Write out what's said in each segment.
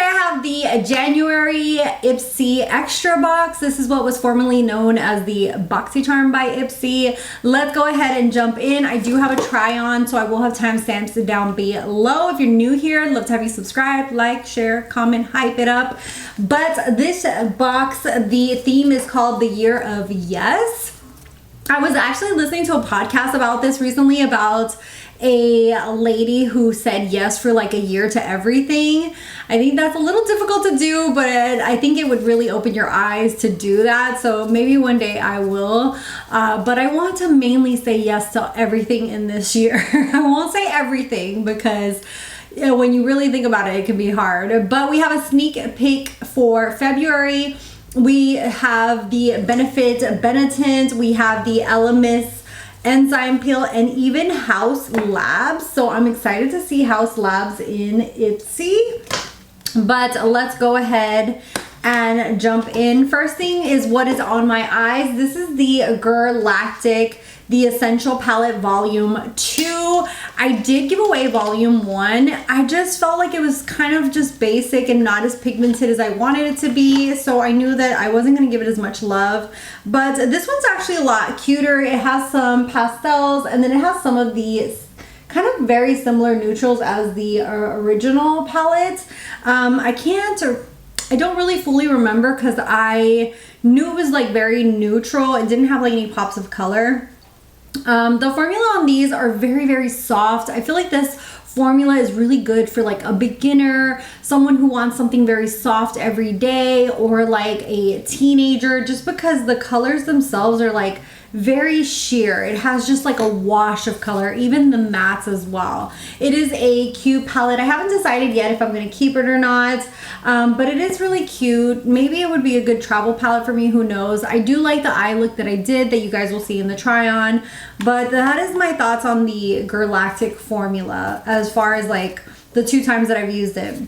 I have the January Ipsy Extra Box. This is what was formerly known as the BoxyCharm by Ipsy. Let's go ahead and jump in. I do have a try on, so I will have timestamps down below. If you're new here, I'd love to have you subscribe, like, share, comment, hype it up. But this box, the theme is called the Year of Yes. I was actually listening to a podcast about this recently, about a lady who said yes for like a year to everything. I think that's a little difficult to do, but I think it would really open your eyes to do that. So maybe one day I will. But I want to mainly say yes to everything in this year. I won't say everything because when you really think about it, it can be hard. But we have a sneak peek for February. We have the Benefit Benitent. We have the Elemis enzyme peel, and even House Labs. So I'm excited to see House Labs in Ipsy. But let's go ahead and jump in. First thing is what is on my eyes. This is the Galactic, the Essential Palette Volume 2. I did give away Volume 1. I just felt like it was kind of just basic and not as pigmented as I wanted it to be. So I knew that I wasn't going to give it as much love. But this one's actually a lot cuter. It has some pastels, and then it has some of the kind of very similar neutrals as the original palette. I don't really fully remember because I knew it was like very neutral. It didn't have like any pops of color. The formula on these are very, very soft. I feel like this formula is really good for like a beginner, someone who wants something very soft every day, or like a teenager, just because the colors themselves are like very sheer. It has just like a wash of color, even the mattes as well. It is a cute palette. I haven't decided yet if I'm going to keep it or not, but it is really cute. Maybe it would be a good travel palette for me, who knows. I do like the eye look that I did, that you guys will see in the try on, but that is my thoughts on the Galactic formula as far as like the 2 times that I've used it.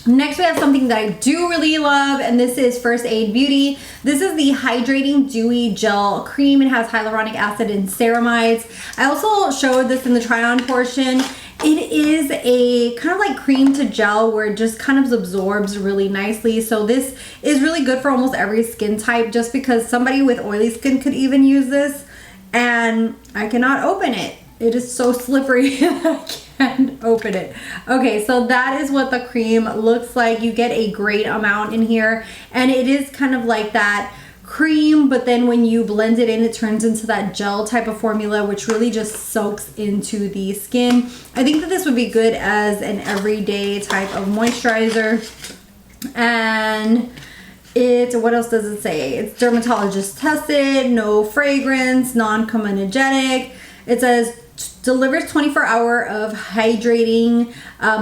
Next we have something that I do really love, and this is First Aid Beauty. This is the Hydrating Dewy Gel Cream. It has hyaluronic acid and ceramides. I also showed this in the try on portion. It is a kind of like cream to gel where it just kind of absorbs really nicely. So this is really good for almost every skin type, just because somebody with oily skin could even use this, and I cannot open it. It is so slippery. I can't open it. Okay, so that is what the cream looks like. You get a great amount in here, and it is kind of like that cream, but then when you blend it in, it turns into that gel type of formula, which really just soaks into the skin. I think that this would be good as an everyday type of moisturizer. And what else does it say? It's dermatologist tested, no fragrance, non-comedogenic. It says delivers 24-hour of hydrating,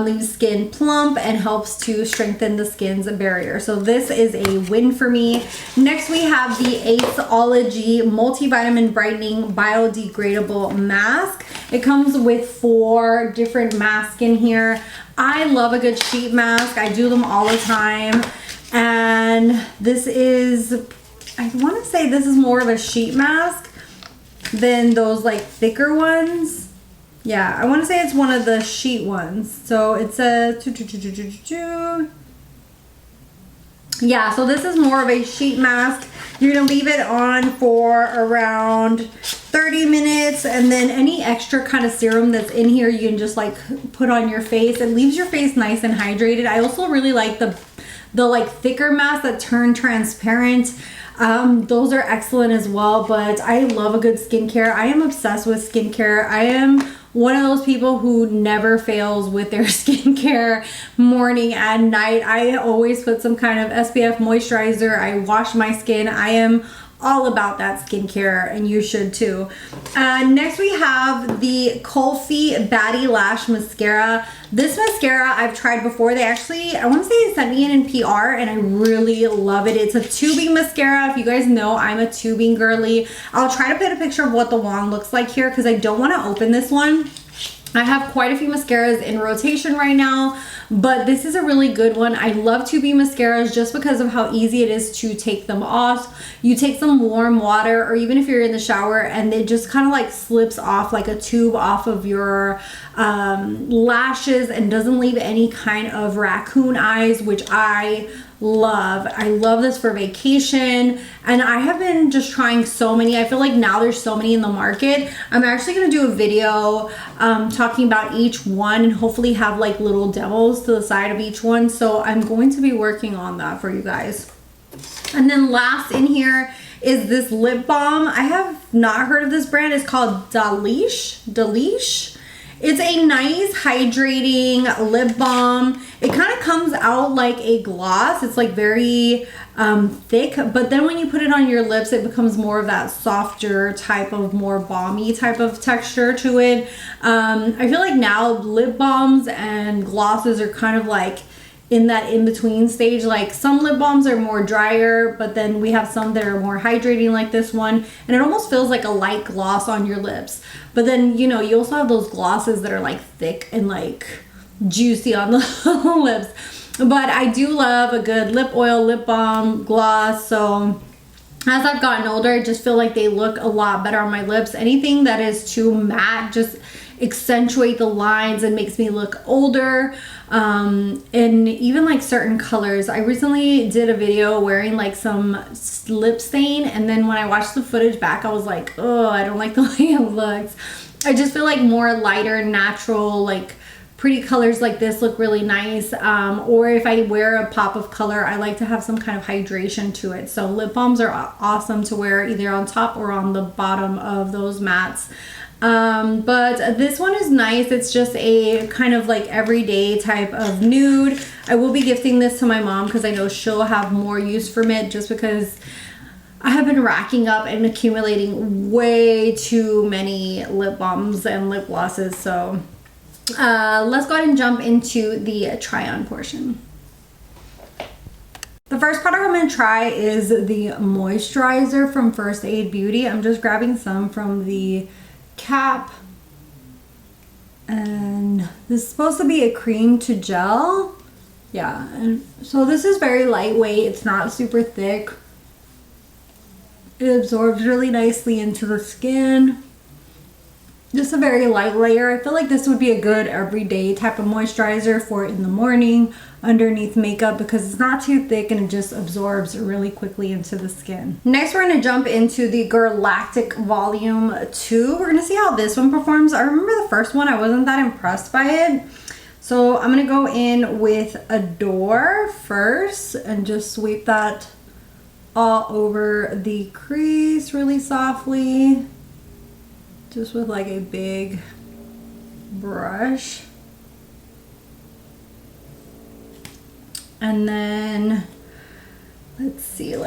leaves skin plump, and helps to strengthen the skin's barrier. So this is a win for me. Next we have the Aceology Multivitamin Brightening Biodegradable Mask. It comes with 4 different masks in here. I love a good sheet mask. I do them all the time. And this is, I want to say this is more of a sheet mask than those like thicker ones. Yeah, I want to say it's one of the sheet ones. So it says, yeah, so this is more of a sheet mask. You're going to leave it on for around 30 minutes, and then any extra kind of serum that's in here you can just like put on your face. It leaves your face nice and hydrated. I also really like the like thicker masks that turn transparent. Those are excellent as well, but I love a good skincare. I am obsessed with skincare. I am one of those people who never fails with their skincare morning and night. I always put some kind of SPF moisturizer. I wash my skin. I am all about that skincare, and you should too. Next we have the Kulfi Baddie Lash Mascara. This mascara I've tried before. They actually, I want to say they sent me in PR, and I really love it. It's a tubing mascara. If you guys know, I'm a tubing girly. I'll try to put a picture of what the wand looks like here because I don't want to open this one. I have quite a few mascaras in rotation right now, but this is a really good one. I love tubing mascaras just because of how easy it is to take them off. You take some warm water, or even if you're in the shower, and it just kind of like slips off like a tube off of your lashes and doesn't leave any kind of raccoon eyes, which I love. I love this for vacation, and I have been just trying so many. I feel like now there's so many in the market. I'm actually going to do a video talking about each one and hopefully have like little devils to the side of each one. So I'm going to be working on that for you guys. And then last in here is this lip balm. I have not heard of this brand. It's called Delish. It's a nice hydrating lip balm. It kind of comes out like a gloss. It's like very thick, but then when you put it on your lips, it becomes more of that softer type of, more balmy type of texture to it. I feel like now lip balms and glosses are kind of like in that in-between stage. Like some lip balms are more drier, but then we have some that are more hydrating like this one, and it almost feels like a light gloss on your lips. But then, you know, you also have those glosses that are like thick and like juicy on the lips. But I do love a good lip oil, lip balm, gloss. So as I've gotten older, I just feel like they look a lot better on my lips. Anything that is too matte just accentuate the lines and makes me look older. And even like certain colors. I recently did a video wearing like some lip stain, and then when I watched the footage back, I was like, oh, I don't like the way it looks. I just feel like more lighter, natural, like pretty colors like this look really nice. Or if I wear a pop of color, I like to have some kind of hydration to it. So lip balms are awesome to wear either on top or on the bottom of those mattes. But this one is nice. It's just a kind of like everyday type of nude. I will be gifting this to my mom because I know she'll have more use from it, just because I have been racking up and accumulating way too many lip balms and lip glosses. So let's go ahead and jump into the try on portion. The first product I'm going to try is the moisturizer from First Aid Beauty. I'm just grabbing some from the cap, and this is supposed to be a cream to gel. Yeah, and so this is very lightweight. It's not super thick. It absorbs really nicely into the skin. Just a very light layer. I feel like this would be a good everyday type of moisturizer for in the morning underneath makeup, because it's not too thick and it just absorbs really quickly into the skin. Next, we're going to jump into the Galactic Volume 2. We're going to see how this one performs. I remember the first one, I wasn't that impressed by it. So I'm going to go in with Adore first and just sweep that all over the crease really softly. Just with like a big brush. And then, let's see. I'm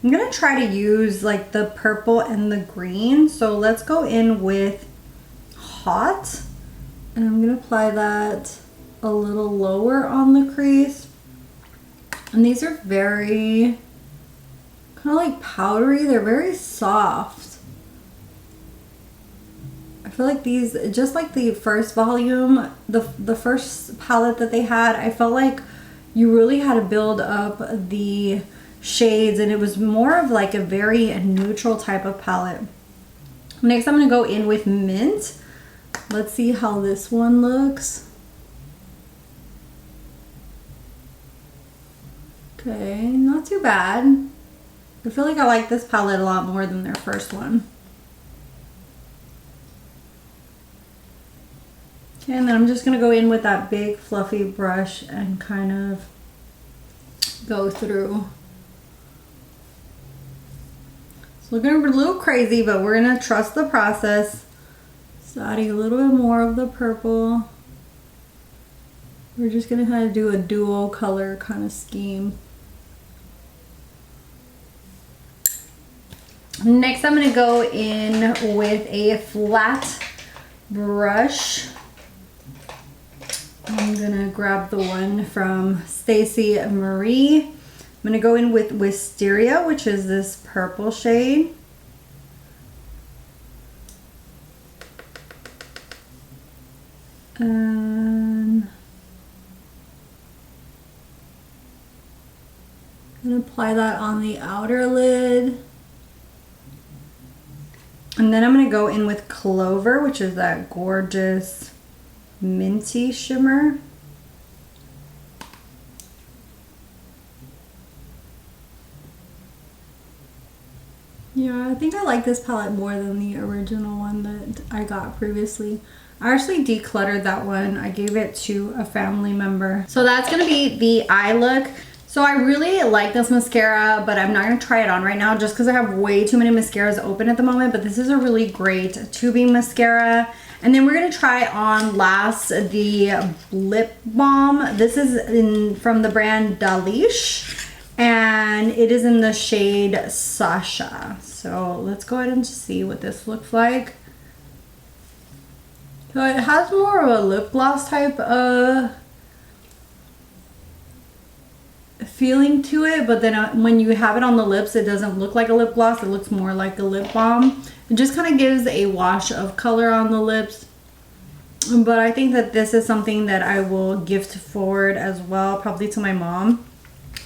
gonna try to use like the purple and the green. So let's go in with Hot. And I'm gonna apply that a little lower on the crease. And these are very kind of like powdery. They're very soft. I feel like these, just like the first volume, the first palette that they had, I felt like you really had to build up the shades, and it was more of like a very neutral type of palette. Next, I'm going to go in with Mint. Let's see how this one looks. Okay, not too bad. I feel like I like this palette a lot more than their first one. Okay, and then I'm just going to go in with that big fluffy brush and kind of go through. It's looking a little crazy, but we're going to trust the process. So adding a little bit more of the purple. We're just going to kind of do a dual color kind of scheme. Next, I'm going to go in with a flat brush. I'm going to grab the one from Stacey Marie. I'm going to go in with Wisteria, which is this purple shade. And I'm going to apply that on the outer lid. And then I'm gonna go in with Clover, which is that gorgeous minty shimmer. Yeah, I think I like this palette more than the original one that I got previously. I actually decluttered that one. I gave it to a family member. So that's gonna be the eye look. So I really like this mascara, but I'm not gonna try it on right now just because I have way too many mascaras open at the moment, but this is a really great tubing mascara. And then we're gonna try on last the lip balm. This is from the brand Dalish, and it is in the shade Sasha. So let's go ahead and see what this looks like. So it has more of a lip gloss type of feeling to it, but then when you have it on the lips, it doesn't look like a lip gloss. It looks more like a lip balm. It just kind of gives a wash of color on the lips. But I think that this is something that I will gift forward as well, probably to my mom,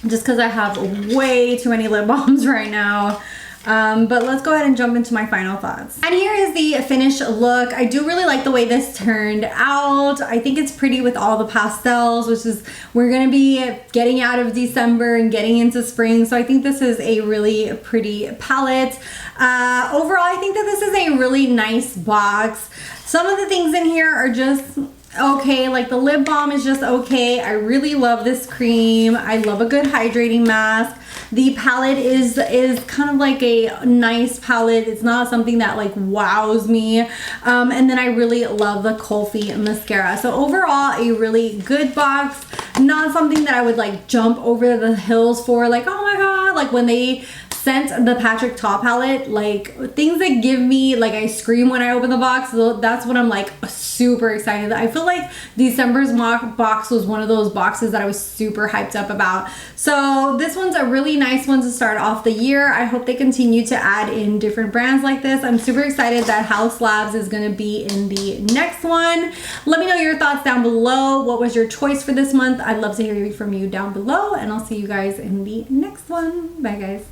just because I have way too many lip balms right now. But let's go ahead and jump into my final thoughts. And here is the finished look. I do really like the way this turned out. I think it's pretty with all the pastels, which is, we're gonna be getting out of December and getting into spring. So I think this is a really pretty palette. Overall, I think that this is a really nice box. Some of the things in here are just okay, like the lip balm is just okay. I really love this cream. I love a good hydrating mask. The palette is kind of like a nice palette. It's not something that like wows me. And then I really love the Kulfi mascara. So overall, a really good box. Not something that I would like jump over the hills for, like, oh my god, like when they sent the Patrick Ta palette, like things that give me, like I scream when I open the box. So that's when I'm like super excited. I feel like December's box was one of those boxes that I was super hyped up about. So this one's a really nice one to start off the year. I hope they continue to add in different brands like this. I'm super excited that Haus Labs is going to be in the next one. Let me know your thoughts down below. What was your choice for this month? I'd love to hear from you down below, and I'll see you guys in the next one. Bye guys.